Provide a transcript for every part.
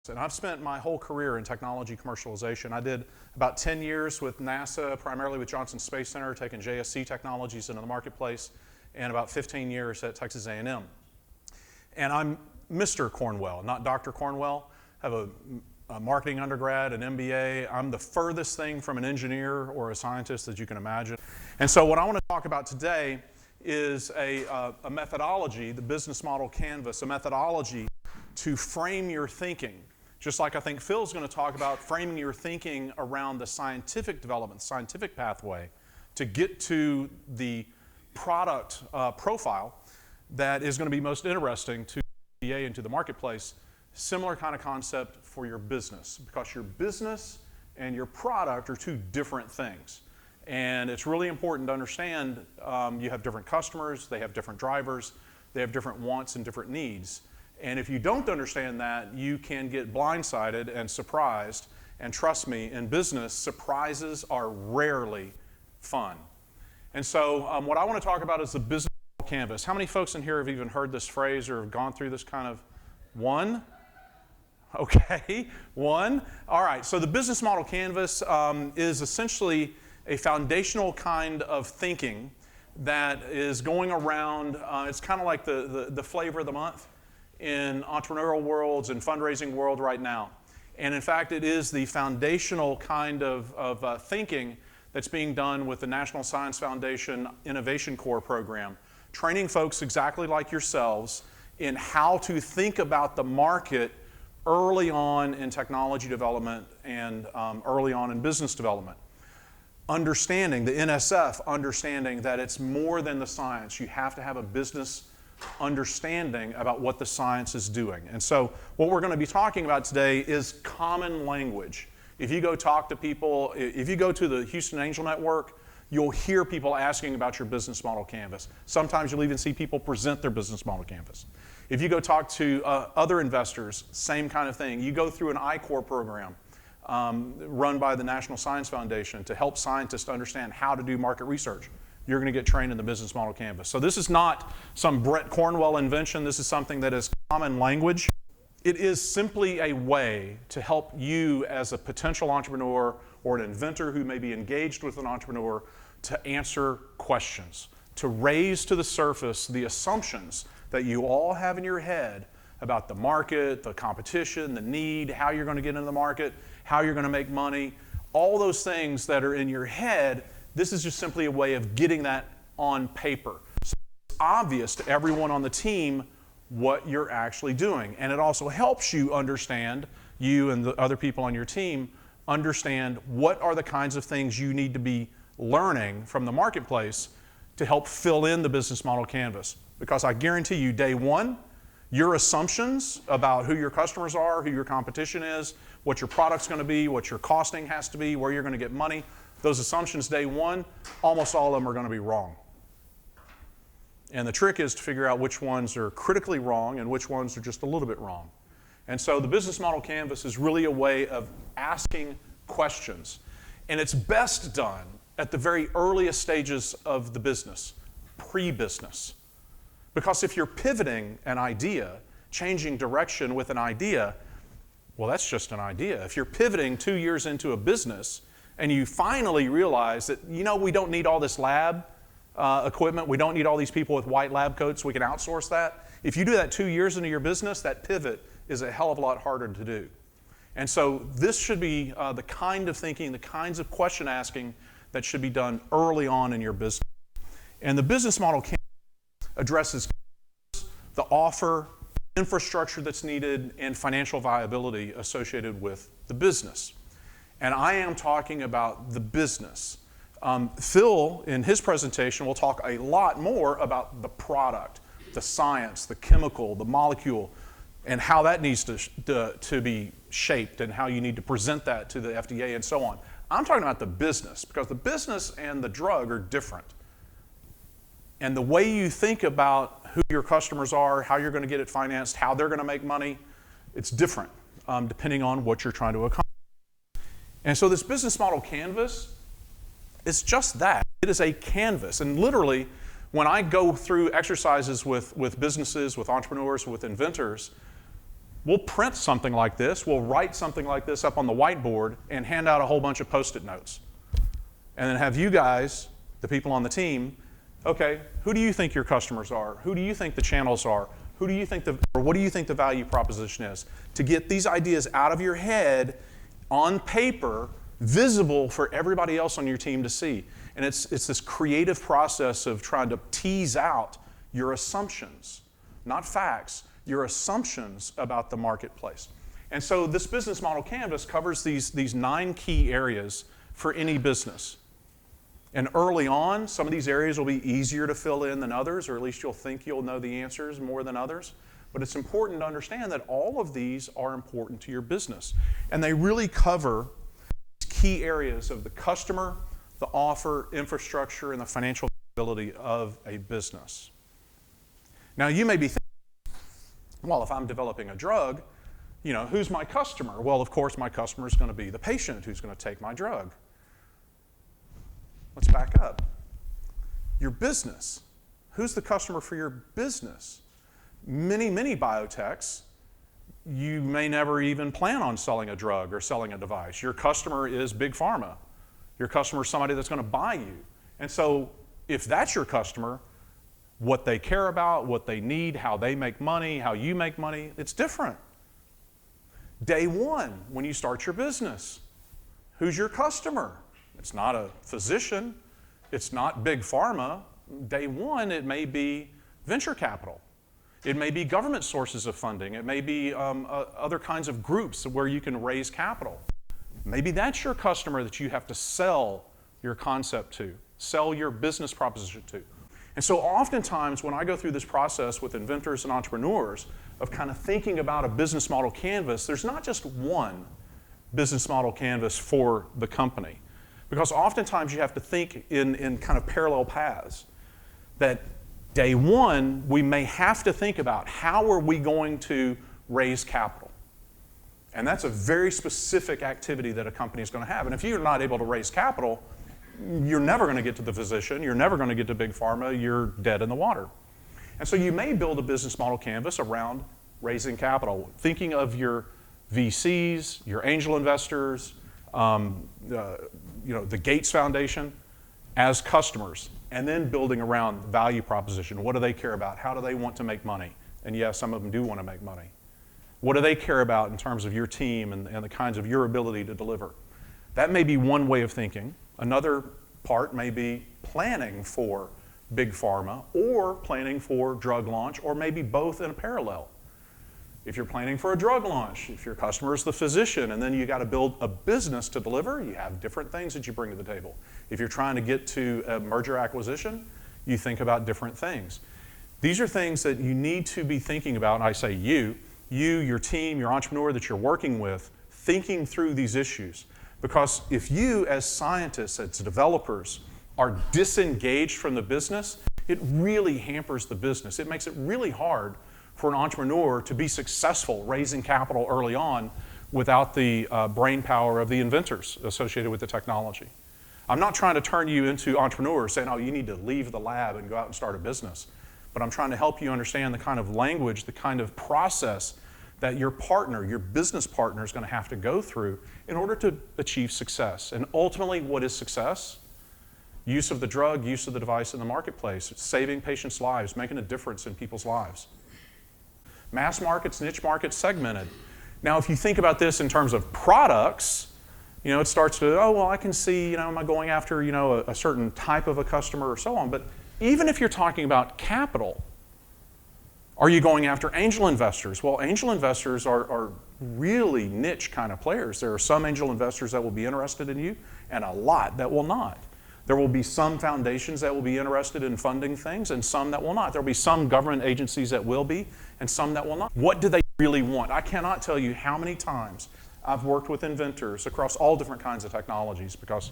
And I've spent my whole career in technology commercialization. I did about 10 years with NASA, primarily with Johnson Space Center, taking JSC technologies into the marketplace, and about 15 years at Texas A&M. And I'm Mr. Cornwell, not Dr. Cornwell. I have a marketing undergrad, an MBA. I'm the furthest thing from an engineer or a scientist that you can imagine. And so what I want to talk about today is a methodology, the business model canvas, a methodology to frame your thinking. Just like I think Phil's going to talk about framing your thinking around the scientific development, scientific pathway to get to the product profile that is going to be most interesting to the FDA and to the marketplace. Similar kind of concept for your business, because your business and your product are two different things. And it's really important to understand you have different customers, they have different drivers, they have different wants and different needs. And if you don't understand that, you can get blindsided and surprised. And trust me, in business, surprises are rarely fun. And so what I want to talk about is the business model canvas. How many folks in here have even heard this phrase or have gone through this kind of one? Okay, one. All right, so the business model canvas is essentially a foundational kind of thinking that is going around. It's kind of like the flavor of the month in entrepreneurial worlds and fundraising world right now. And in fact, it is the foundational kind of thinking that's being done with the National Science Foundation Innovation Corps program, training folks exactly like yourselves in how to think about the market early on in technology development and early on in business development. Understanding, the NSF, understanding that it's more than the science. You have to have a business understanding about what the science is doing. And so what we're going to be talking about today is common language. If you go talk to people, if you go to the Houston Angel Network, you'll hear people asking about your business model canvas. Sometimes you'll even see people present their business model canvas. If you go talk to other investors, same kind of thing. You go through an I-Corps program run by the National Science Foundation to help scientists understand how to do market research. You're going to get trained in the business model canvas. So this is not some Brett Cornwell invention. This is something that is common language. It is simply a way to help you as a potential entrepreneur or an inventor who may be engaged with an entrepreneur to answer questions, to raise to the surface the assumptions that you all have in your head about the market, the competition, the need, how you're going to get into the market, how you're going to make money, all those things that are in your head. This is just simply a way of getting that on paper. So it's obvious to everyone on the team what you're actually doing. And it also helps you understand, you and the other people on your team, understand what are the kinds of things you need to be learning from the marketplace to help fill in the business model canvas. Because I guarantee you, day one, your assumptions about who your customers are, who your competition is, what your product's going to be, what your costing has to be, where you're going to get money, those assumptions day one, almost all of them are going to be wrong. And the trick is to figure out which ones are critically wrong and which ones are just a little bit wrong. And so the business model canvas is really a way of asking questions. And it's best done at the very earliest stages of the business, pre-business. Because if you're pivoting an idea, changing direction with an idea, well, that's just an idea. If you're pivoting 2 years into a business and you finally realize that, you know, we don't need all this lab equipment, we don't need all these people with white lab coats, we can outsource that. If you do that 2 years into your business, that pivot is a hell of a lot harder to do. And so this should be the kind of thinking, the kinds of question asking that should be done early on in your business. And the business model addresses the offer, infrastructure that's needed, and financial viability associated with the business. And I am talking about the business. Phil, in his presentation, will talk a lot more about the product, the science, the chemical, the molecule, and how that needs to be shaped and how you need to present that to the FDA and so on. I'm talking about the business, because the business and the drug are different. And the way you think about who your customers are, how you're going to get it financed, how they're going to make money, it's different depending on what you're trying to accomplish. And so this business model canvas, it's just that. It is a canvas. And literally, when I go through exercises with businesses, with entrepreneurs, with inventors, We'll print something like this, we'll write something like this up on the whiteboard and hand out a whole bunch of Post-it notes. And then have you guys, the people on the team, okay, who do you think your customers are? Who do you think the channels are? Who do you think or what do you think the value proposition is? To get these ideas out of your head on paper, visible for everybody else on your team to see. And it's this creative process of trying to tease out your assumptions, not facts, your assumptions about the marketplace. And so this business model canvas covers these 9 key areas for any business. And early on, some of these areas will be easier to fill in than others, or at least you'll think you'll know the answers more than others. But it's important to understand that all of these are important to your business. And they really cover key areas of the customer, the offer, infrastructure, and the financial ability of a business. Now, you may be thinking, well, if I'm developing a drug, who's my customer? Well, of course, my customer is going to be the patient who's going to take my drug. Let's back up. Your business. Who's the customer for your business? Many biotechs, you may never even plan on selling a drug or selling a device. Your customer is big pharma. Your customer is somebody that's going to buy you. And so if that's your customer, what they care about, what they need, how they make money, how you make money, it's different. Day one, when you start your business, who's your customer? It's not a physician. It's not big pharma. Day one, it may be venture capital. It may be government sources of funding. It may be other kinds of groups where you can raise capital. Maybe that's your customer that you have to sell your concept to, sell your business proposition to. And so oftentimes when I go through this process with inventors and entrepreneurs of kind of thinking about a business model canvas, there's not just one business model canvas for the company. Because oftentimes you have to think in kind of parallel paths. That day one, we may have to think about how are we going to raise capital. And that's a very specific activity that a company is going to have. And if you're not able to raise capital, you're never going to get to the physician, you're never going to get to big pharma, you're dead in the water. And so you may build a business model canvas around raising capital, thinking of your VCs, your angel investors, the Gates Foundation as customers, and then building around value proposition. What do they care about? How do they want to make money? And yes, some of them do want to make money. What do they care about in terms of your team and the kinds of your ability to deliver? That may be one way of thinking. Another part may be planning for big pharma or planning for drug launch, or maybe both in parallel. If you're planning for a drug launch, if your customer is the physician and then you got to build a business to deliver, you have different things that you bring to the table. If you're trying to get to a merger acquisition, you think about different things. These are things that you need to be thinking about, and I say you, your team, your entrepreneur that you're working with, thinking through these issues. Because if you as scientists, as developers, are disengaged from the business, it really hampers the business. It makes it really hard for an entrepreneur to be successful raising capital early on without the brain power of the inventors associated with the technology. I'm not trying to turn you into entrepreneurs saying, oh, you need to leave the lab and go out and start a business. But I'm trying to help you understand the kind of language, the kind of process that your partner, your business partner is going to have to go through in order to achieve success. And ultimately, what is success? Use of the drug, use of the device in the marketplace, saving patients' lives, making a difference in people's lives. Mass markets, niche markets, segmented. Now, if you think about this in terms of products, it starts to, oh, well, I can see, am I going after, a certain type of a customer or so on. But even if you're talking about capital, are you going after angel investors? Well, angel investors are really niche kind of players. There are some angel investors that will be interested in you and a lot that will not. There will be some foundations that will be interested in funding things and some that will not. There will be some government agencies that will be and some that will not. What do they really want? I cannot tell you how many times I've worked with inventors across all different kinds of technologies, because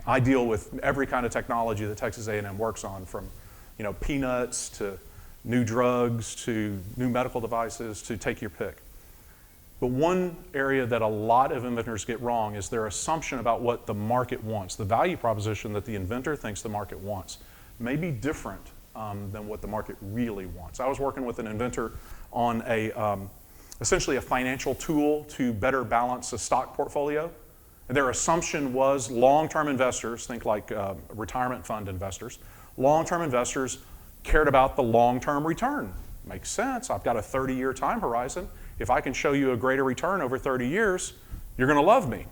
I deal with every kind of technology that Texas A&M works on, from peanuts to new drugs to new medical devices to take your pick. But one area that a lot of inventors get wrong is their assumption about what the market wants. The value proposition that the inventor thinks the market wants may be different than what the market really wants. I was working with an inventor on a essentially a financial tool to better balance a stock portfolio. And their assumption was long-term investors, think like retirement fund investors, long-term investors cared about the long-term return. Makes sense. I've got a 30-year time horizon. If I can show you a greater return over 30 years, you're going to love me.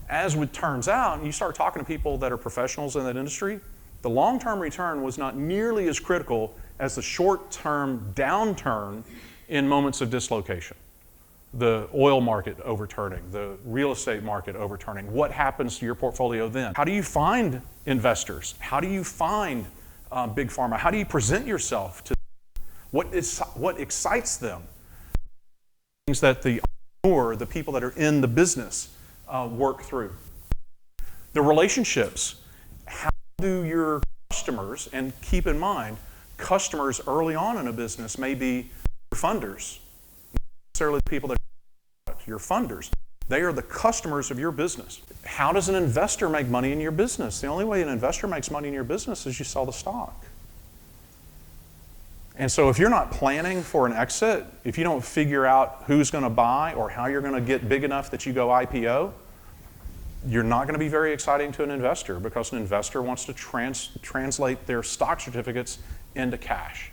As it turns out, you start talking to people that are professionals in that industry, the long-term return was not nearly as critical as the short-term downturn in moments of dislocation. The oil market overturning, the real estate market overturning. What happens to your portfolio then? How do you find investors? How do you find big pharma? How do you present yourself to them? What excites them? Things that the people that are in the business work through. The relationships. How do your customers, and keep in mind, customers early on in a business may be your funders, not necessarily the people that are your funders. They are the customers of your business. How does an investor make money in your business? The only way an investor makes money in your business is you sell the stock. And so if you're not planning for an exit, if you don't figure out who's going to buy or how you're going to get big enough that you go IPO, you're not going to be very exciting to an investor, because an investor wants to translate their stock certificates into cash.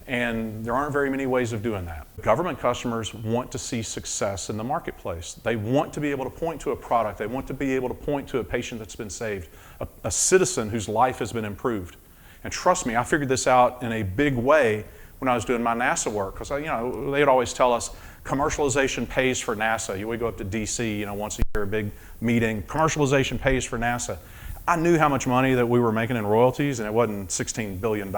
And there aren't very many ways of doing that. Government customers want to see success in the marketplace. They want to be able to point to a product. They want to be able to point to a patient that's been saved, a citizen whose life has been improved. And trust me, I figured this out in a big way when I was doing my NASA work, because they'd always tell us commercialization pays for NASA. We go up to DC, once a year, a big meeting. Commercialization pays for NASA. I knew how much money that we were making in royalties, and it wasn't $16 billion.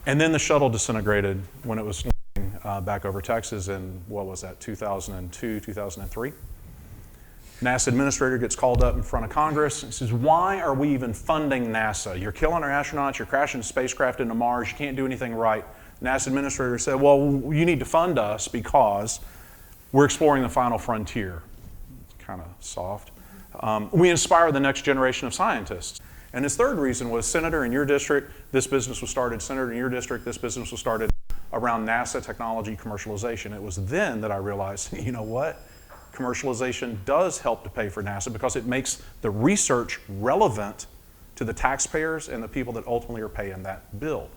And then the shuttle disintegrated when it was flying back over Texas in, 2002, 2003. NASA administrator gets called up in front of Congress and says, why are we even funding NASA? You're killing our astronauts, you're crashing spacecraft into Mars, you can't do anything right. NASA administrator said, well, you need to fund us because we're exploring the final frontier. Kind of soft. We inspire the next generation of scientists. And his third reason was, Senator, in your district, this business was started. Senator, in your district, this business was started around NASA technology commercialization. It was then that I realized, you know what? Commercialization does help to pay for NASA, because it makes the research relevant to the taxpayers and the people that ultimately are paying that bill.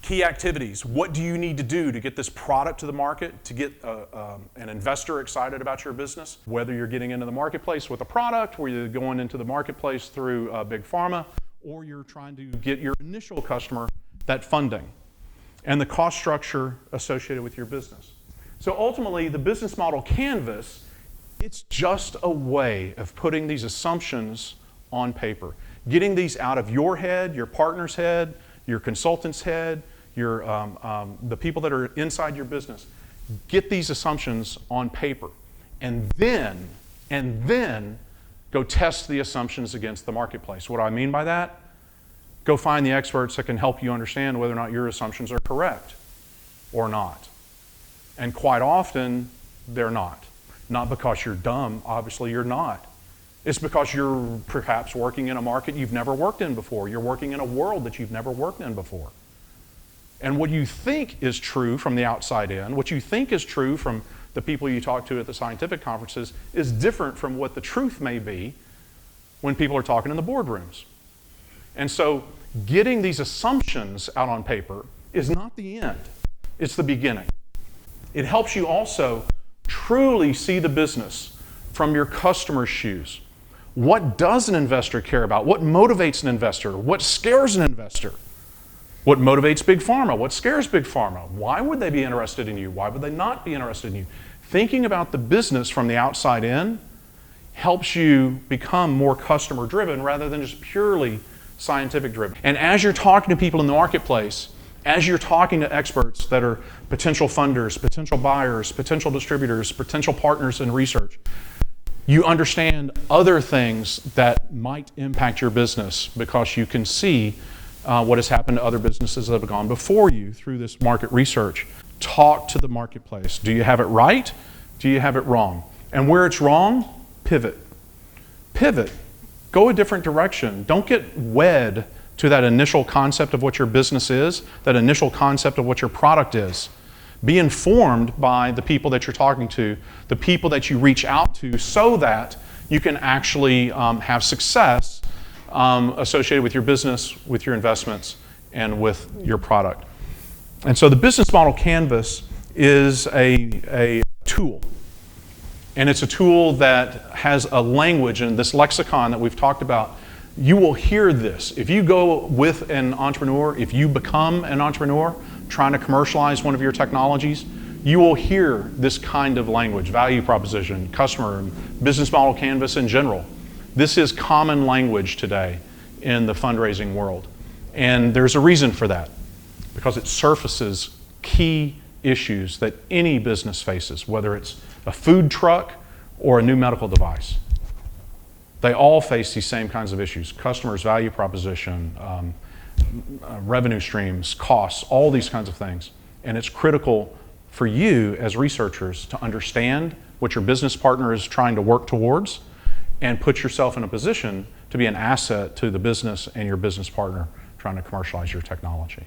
Key activities. What do you need to do to get this product to the market, to get an investor excited about your business? Whether you're getting into the marketplace with a product, or you're going into the marketplace through big pharma, or you're trying to get your initial customer that funding, and the cost structure associated with your business. So ultimately, the business model canvas, it's just a way of putting these assumptions on paper, getting these out of your head, your partner's head, your consultant's head, the people that are inside your business. Get these assumptions on paper, and then go test the assumptions against the marketplace. What do I mean by that? Go find the experts that can help you understand whether or not your assumptions are correct or not. And quite often, they're not. Not because you're dumb, obviously you're not. It's because you're perhaps working in a market you've never worked in before. You're working in a world that you've never worked in before. And what you think is true from the outside in, what you think is true from the people you talk to at the scientific conferences, is different from what the truth may be when people are talking in the boardrooms. And so getting these assumptions out on paper is not the end, it's the beginning. It helps you also truly see the business from your customer's shoes. What does an investor care about? What motivates an investor? What scares an investor? What motivates big pharma? What scares big pharma? Why would they be interested in you? Why would they not be interested in you? Thinking about the business from the outside in helps you become more customer driven rather than just purely scientific driven. And as you're talking to people in the marketplace, as you're talking to experts that are potential funders, potential buyers, potential distributors, potential partners in research, you understand other things that might impact your business because you can see what has happened to other businesses that have gone before you through this market research. Talk to the marketplace. Do you have it right? Do you have it wrong? And where it's wrong, pivot. Pivot. Go a different direction. Don't get wed to that initial concept of what your business is, that initial concept of what your product is. Be informed by the people that you're talking to, the people that you reach out to, so that you can actually have success associated with your business, with your investments, and with your product. And so the business model canvas is a tool. And it's a tool that has a language, and this lexicon that we've talked about, you will hear this. If you go with an entrepreneur, if you become an entrepreneur trying to commercialize one of your technologies, you will hear this kind of language, value proposition, customer, and business model canvas in general. This is common language today in the fundraising world. And there's a reason for that, because it surfaces key issues that any business faces, whether it's a food truck or a new medical device. They all face these same kinds of issues: customers, value proposition, revenue streams, costs, all these kinds of things. And it's critical for you as researchers to understand what your business partner is trying to work towards and put yourself in a position to be an asset to the business and your business partner trying to commercialize your technology.